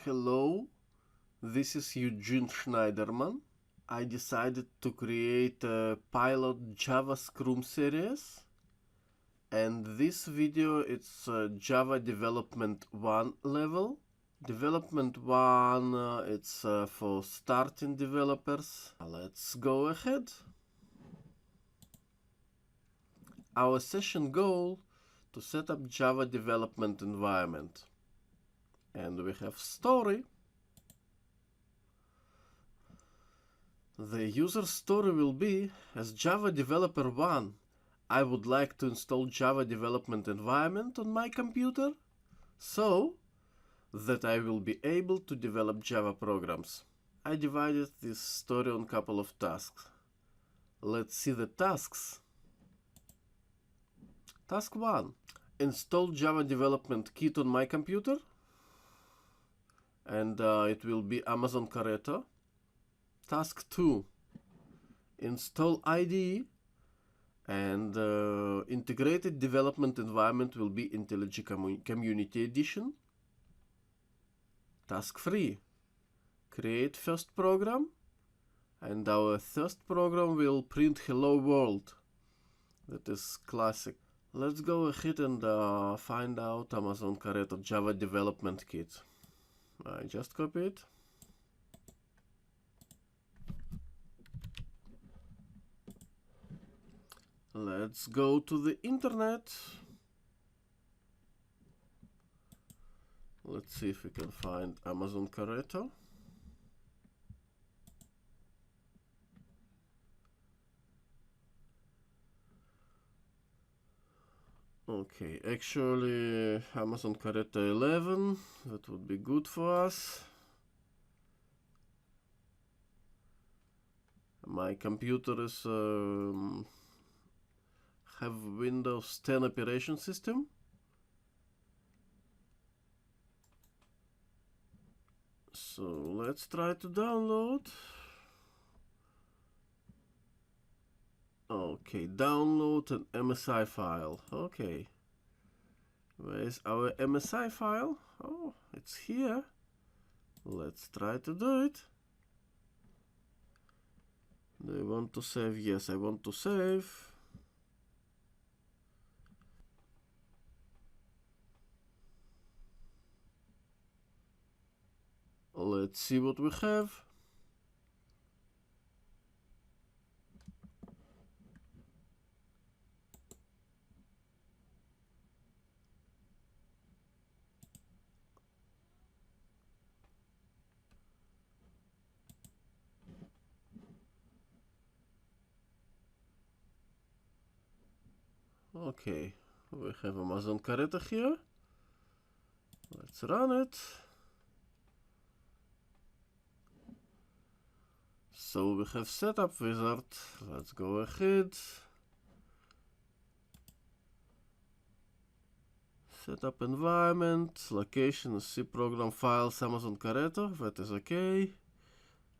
Hello, this is Eugene Schneiderman. I decided to create a pilot Java Scrum series, and this video it's Java Development 1 level. Development 1 it's for starting developers. Let's go ahead. Our session goal to set up Java development environment. And we have story. The user story will be, as Java Developer 1, I would like to install Java development environment on my computer so that I will be able to develop Java programs. I divided this story on a couple of tasks. Let's see the tasks. Task 1. Install Java development kit on my computer. And it will be Amazon Corretto. Task 2. Install IDE. And integrated development environment will be IntelliJ Community Edition. Task 3. Create first program. And our first program will print Hello World. That is classic. Let's go ahead and find out Amazon Corretto Java Development Kit. I just copy it. Let's go to the internet. Let's see if we can find Amazon Corretto. Okay, actually Amazon Corretto 11, that would be good for us. My computer is have Windows 10 operation system. So let's try to download. Okay, download an MSI file. Okay. Where is our MSI file? Oh, it's here. Let's try to do it. Do you want to save? Yes, I want to save. Let's see what we have. Okay, we have Amazon Corretto here. Let's run it. So we have setup wizard. Let's go ahead. Setup environment, location is C program files, Amazon Corretto, that is okay.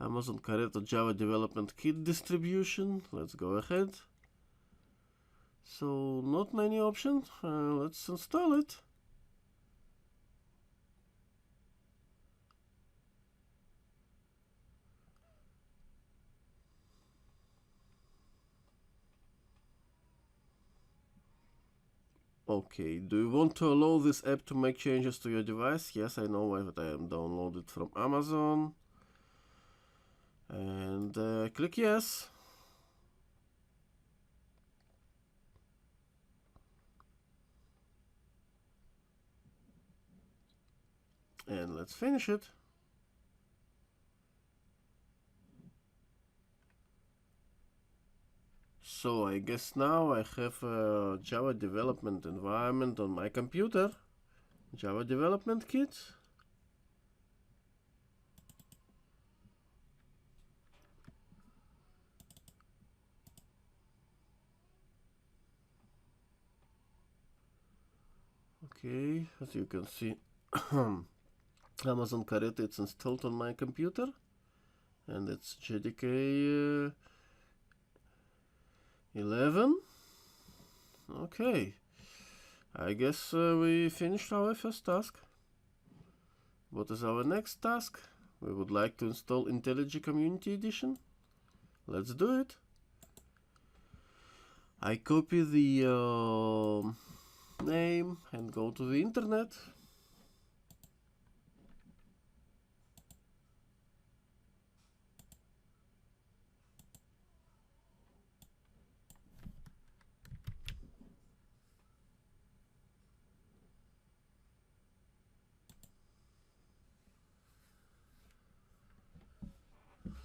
Amazon Corretto Java Development Kit distribution, let's go ahead. So not many options, let's install it. Okay, do you want to allow this app to make changes to your device? Yes, I know that I am downloaded from Amazon. And click yes. And let's finish it. So I guess now I have a Java development environment on my computer. Java development kit. Okay, as you can see, Amazon Corretto it's installed on my computer, and it's JDK 11. Okay, I guess we finished our first task. What is our next task? We would like to install IntelliJ Community Edition. Let's do it. I copy the name and go to the internet.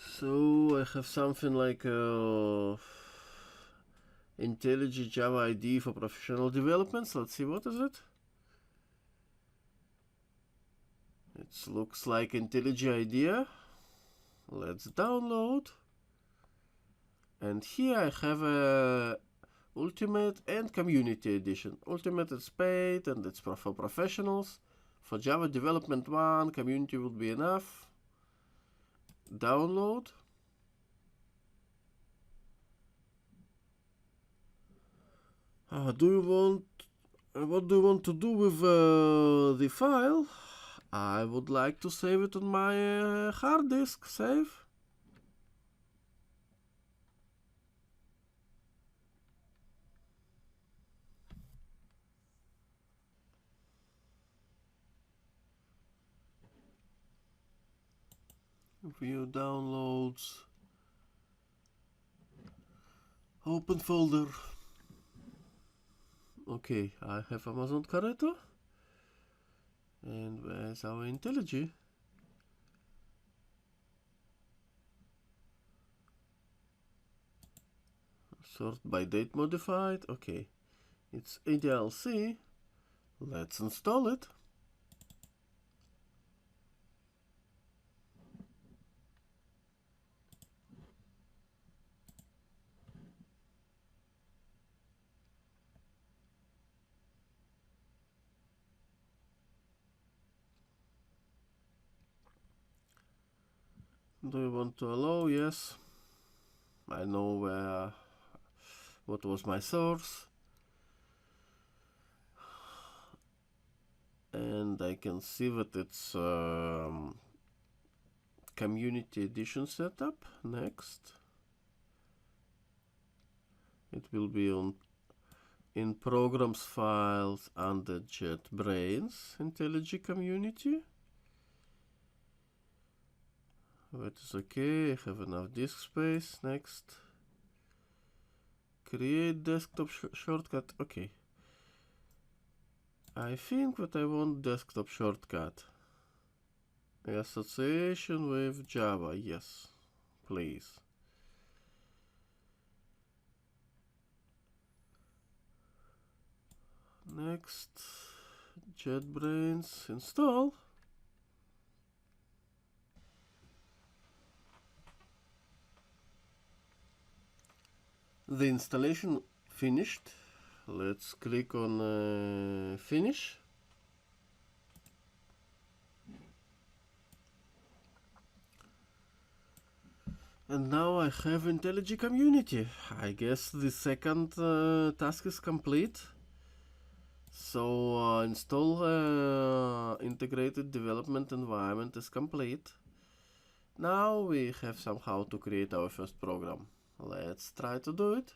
So I have something like IntelliJ Java ID for professional developments. Let's see, what is it? It looks like IntelliJ IDEA. Let's download. And here I have a Ultimate and Community Edition. Ultimate is paid and it's for professionals. For Java Development 1, Community would be enough. Download. What do you want to do with the file? I would like to save it on my hard disk. Save. View downloads. Open folder. Okay, I have Amazon Carretto. And where's our IntelliJ? Sort by date modified. Okay, it's ADLC. Let's install it. Do you want to allow? Yes. I know what was my source. And I can see that it's Community Edition setup. Next. It will be in Programs files under JetBrains IntelliJ Community. That is okay. I have enough disk space. Next. Create desktop shortcut. Okay. I think that I want desktop shortcut. Association with Java. Yes, please. Next. JetBrains install. The installation finished. Let's click on finish. And now I have IntelliJ Community. I guess the second task is complete. So install integrated development environment is complete. Now we have somehow to create our first program. Let's try to do it.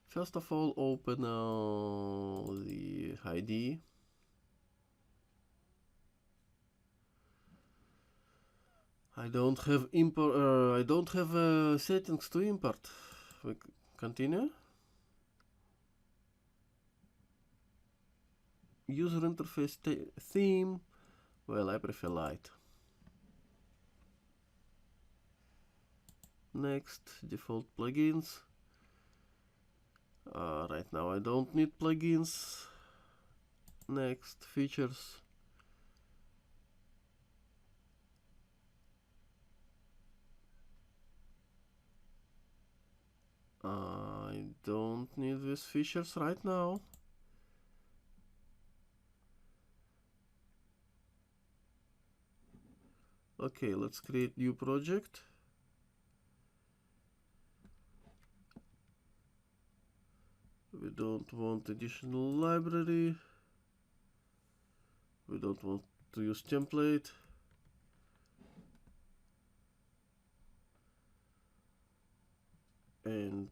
First of all, open the IDE. I don't have settings to import. We continue. User interface theme. Well, I prefer light. Next, default plugins. Right now I don't need plugins. Next, features. I don't need these features right now. Okay, let's create new project. We don't want additional library. We don't want to use template. And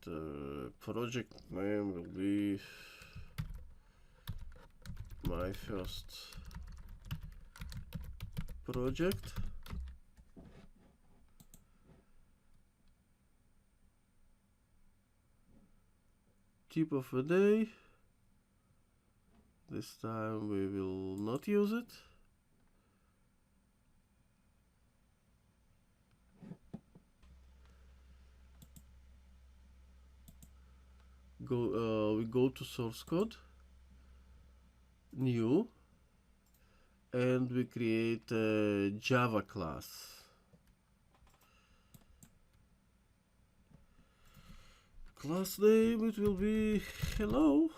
project name will be my first project. Tip of the day. This time we will not use it. We go to source code, new, and we create a Java class. Class name, it will be hello.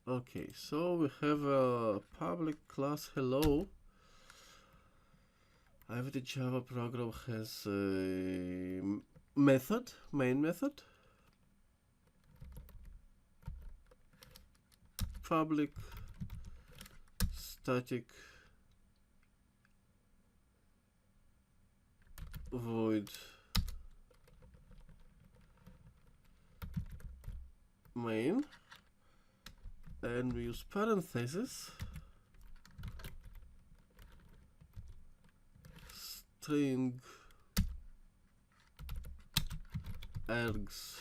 Okay, so we have a public class hello. Every Java program has a method, main method, public static void main, and we use parentheses, string args.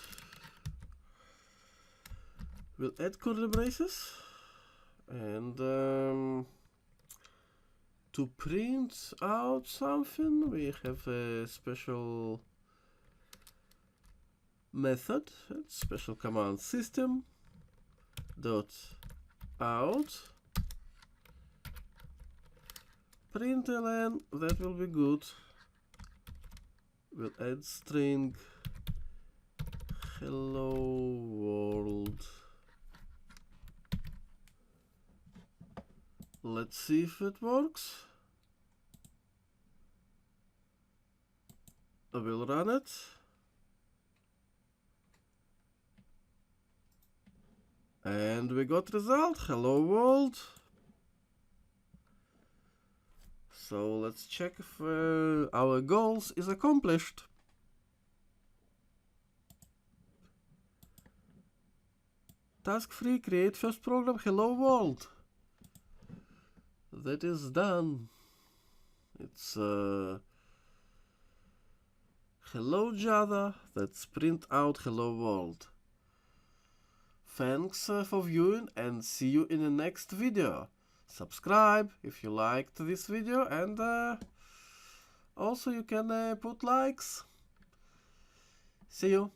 We'll add curly braces, and to print out something we have a special method, special command, system dot out println. That will be good. We'll add string hello world. Let's see if it works. I will run it. And we got result, hello world. So let's check if our goals is accomplished. Task 3, create first program, hello world. That is done. It's hello Java, that's print out hello world. Thanks for viewing, and see you in the next video. Subscribe if you liked this video, and also you can put likes. See you.